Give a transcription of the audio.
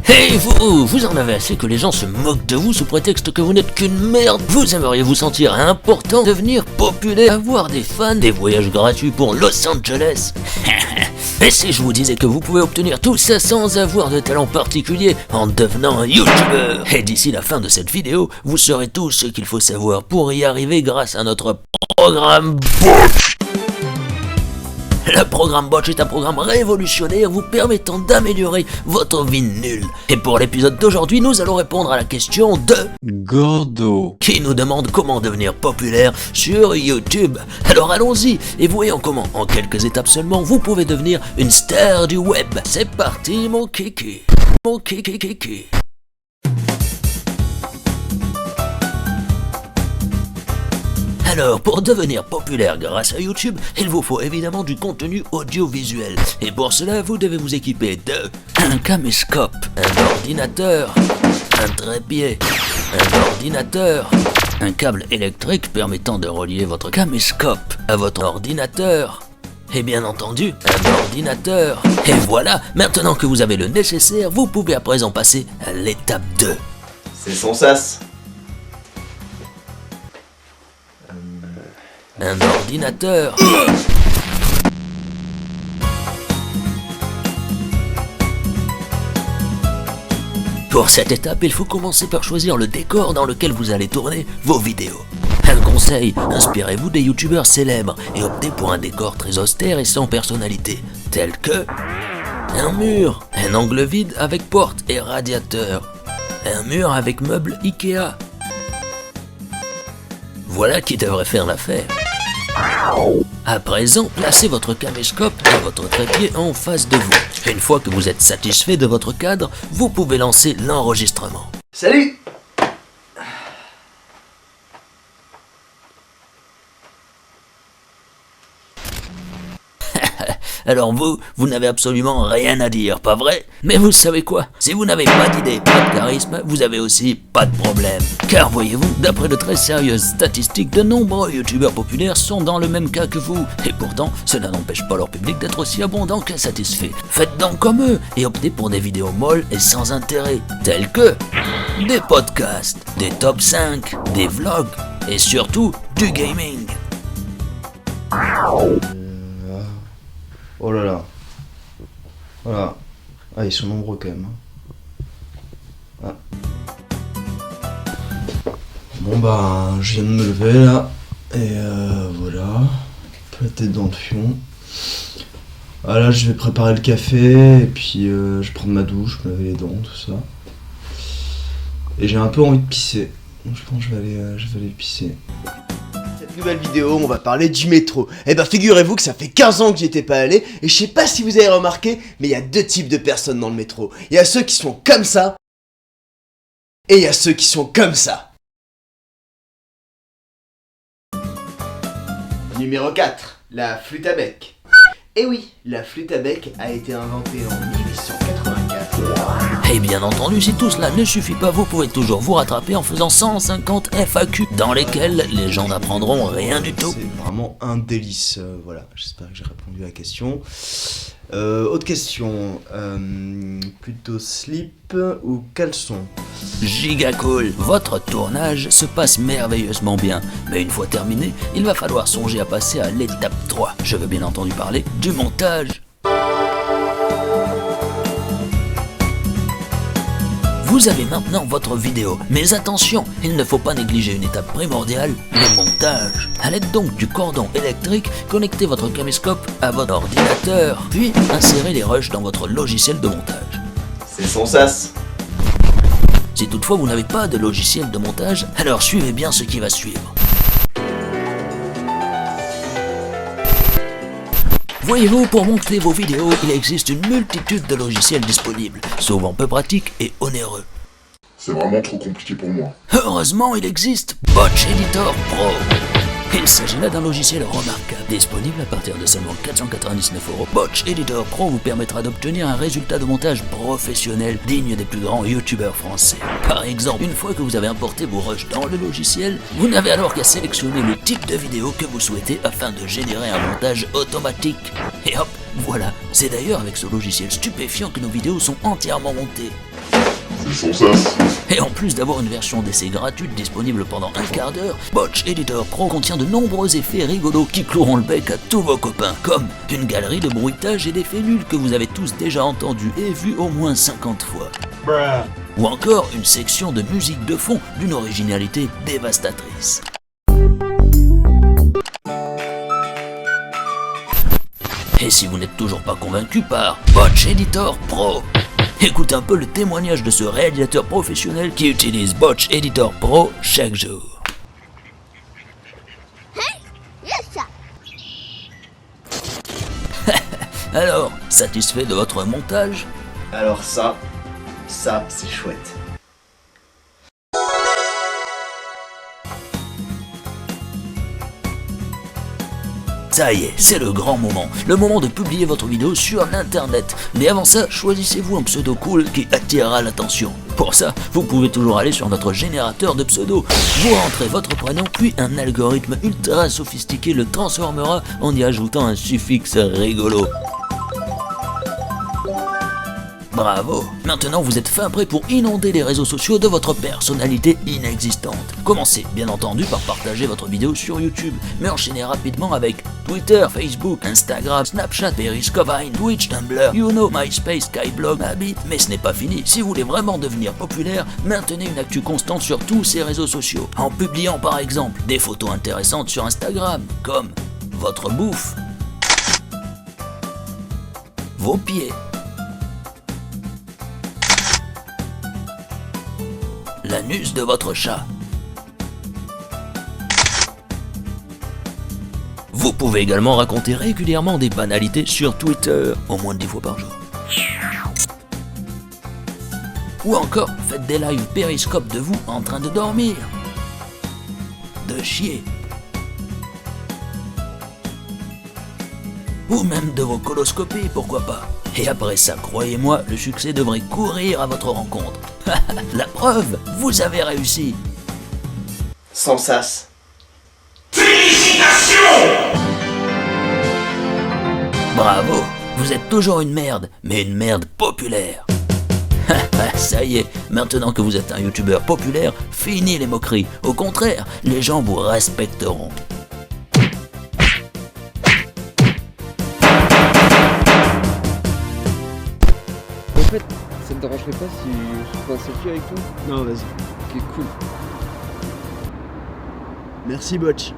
Hey vous en avez assez que les gens se moquent de vous sous prétexte que vous n'êtes qu'une merde. Vous aimeriez vous sentir important, devenir populaire, avoir des fans, des voyages gratuits pour Los Angeles. Et si je vous disais que vous pouvez obtenir tout ça sans avoir de talent particulier en devenant un YouTuber? Et d'ici la fin de cette vidéo, vous saurez tout ce qu'il faut savoir pour y arriver grâce à notre programme Botch. Le programme Botch est un programme révolutionnaire vous permettant d'améliorer votre vie nulle. Et pour l'épisode d'aujourd'hui, nous allons répondre à la question de Gordo, qui nous demande comment devenir populaire sur YouTube. Alors allons-y et voyons comment, en quelques étapes seulement, vous pouvez devenir une star du web. C'est parti mon kiki. Mon kiki. Alors, pour devenir populaire grâce à YouTube, il vous faut évidemment du contenu audiovisuel. Et pour cela, vous devez vous équiper de un caméscope, un ordinateur, un trépied, un ordinateur, un câble électrique permettant de relier votre caméscope à votre ordinateur, et bien entendu, un ordinateur. Et voilà, maintenant que vous avez le nécessaire, vous pouvez à présent passer à l'étape 2. C'est son sas. Un ordinateur. Pour cette étape, il faut commencer par choisir le décor dans lequel vous allez tourner vos vidéos. Un conseil, inspirez-vous des youtubeurs célèbres et optez pour un décor très austère et sans personnalité, tel que un mur, un angle vide avec porte et radiateur, un mur avec meubles Ikea. Voilà qui devrait faire l'affaire. À présent, placez votre caméscope et votre trépied en face de vous. Une fois que vous êtes satisfait de votre cadre, vous pouvez lancer l'enregistrement. Salut! Alors vous n'avez absolument rien à dire, pas vrai? Mais vous savez quoi? Si vous n'avez pas d'idée, pas de charisme, vous avez aussi pas de problème. Car voyez-vous, d'après de très sérieuses statistiques, de nombreux youtubeurs populaires sont dans le même cas que vous. Et pourtant, cela n'empêche pas leur public d'être aussi abondant qu'insatisfait. Faites donc comme eux et optez pour des vidéos molles et sans intérêt, tels que des podcasts, des top 5, des vlogs et surtout du gaming. Oh là là. Voilà. Ah, ils sont nombreux quand même. Ah. Bon bah, je viens de me lever là. Et voilà. Un peu la tête dans le fion. Ah là, je vais préparer le café. Et puis je vais prendre ma douche, me laver les dents, tout ça. Et j'ai un peu envie de pisser. Donc je pense que je vais aller pisser. Nouvelle vidéo, on va parler du métro. Eh ben figurez-vous que ça fait 15 ans que j'y étais pas allé, et je sais pas si vous avez remarqué, mais il y a deux types de personnes dans le métro. Il y a ceux qui sont comme ça, et il y a ceux qui sont comme ça. Numéro 4, la flûte à bec. Eh oui, la flûte à bec a été inventée en 1884. Et bien entendu, si tout cela ne suffit pas, vous pouvez toujours vous rattraper en faisant 150 FAQ dans lesquels les gens n'apprendront rien du tout. C'est vraiment un délice, voilà, j'espère que j'ai répondu à la question. Autre question, plutôt slip ou caleçon? Giga cool. Votre tournage se passe merveilleusement bien, mais une fois terminé, il va falloir songer à passer à l'étape 3. Je veux bien entendu parler du montage. Vous avez maintenant votre vidéo, mais attention, il ne faut pas négliger une étape primordiale, le montage. À l'aide donc du cordon électrique, connectez votre caméscope à votre ordinateur, puis insérez les rushs dans votre logiciel de montage. C'est son sas. Si toutefois vous n'avez pas de logiciel de montage, alors suivez bien ce qui va suivre. Voyez-vous, pour monter vos vidéos, il existe une multitude de logiciels disponibles, souvent peu pratiques et onéreux. C'est vraiment trop compliqué pour moi. Heureusement, il existe Botch Editor Pro. Il s'agit là d'un logiciel remarquable, disponible à partir de seulement 499€. Botch Editor Pro vous permettra d'obtenir un résultat de montage professionnel digne des plus grands youtubeurs français. Par exemple, une fois que vous avez importé vos rushs dans le logiciel, vous n'avez alors qu'à sélectionner le type de vidéo que vous souhaitez afin de générer un montage automatique. Et hop, voilà. C'est d'ailleurs avec ce logiciel stupéfiant que nos vidéos sont entièrement montées. C'est son sas. Et en plus d'avoir une version d'essai gratuite disponible pendant un quart d'heure, Botch Editor Pro contient de nombreux effets rigolos qui cloueront le bec à tous vos copains, comme une galerie de bruitages et d'effets nuls que vous avez tous déjà entendus et vus au moins 50 fois. Ou encore une section de musique de fond d'une originalité dévastatrice. Et si vous n'êtes toujours pas convaincu par Botch Editor Pro, écoutez un peu le témoignage de ce réalisateur professionnel qui utilise Botch Editor Pro chaque jour. Alors, satisfait de votre montage? Alors ça c'est chouette. Ça y est, c'est le grand moment. Le moment de publier votre vidéo sur l'internet. Mais avant ça, choisissez-vous un pseudo cool qui attirera l'attention. Pour ça, vous pouvez toujours aller sur notre générateur de pseudo. Vous rentrez votre prénom, puis un algorithme ultra sophistiqué le transformera en y ajoutant un suffixe rigolo. Bravo! Maintenant vous êtes fin prêt pour inonder les réseaux sociaux de votre personnalité inexistante. Commencez bien entendu par partager votre vidéo sur YouTube, mais enchaînez rapidement avec Twitter, Facebook, Instagram, Snapchat, Periscope, Vine, Twitch, Tumblr, Youno, MySpace, Skyblog, Habit. Mais ce n'est pas fini, si vous voulez vraiment devenir populaire, maintenez une actu constante sur tous ces réseaux sociaux, en publiant par exemple des photos intéressantes sur Instagram, comme votre bouffe, vos pieds, l'anus de votre chat. Vous pouvez également raconter régulièrement des banalités sur Twitter, au moins 10 fois par jour. Ou encore, faites des lives périscope de vous en train de dormir, de chier, ou même de vos coloscopies, pourquoi pas. Et après ça, croyez-moi, le succès devrait courir à votre rencontre. La preuve, vous avez réussi. Sans sas. Bravo, vous êtes toujours une merde, mais une merde populaire. Ça y est, maintenant que vous êtes un youtubeur populaire, fini les moqueries. Au contraire, les gens vous respecteront. En fait, ça te dérangerait pas si je fais un selfie avec toi? Non, vas-y. Ok, cool. Merci Botch.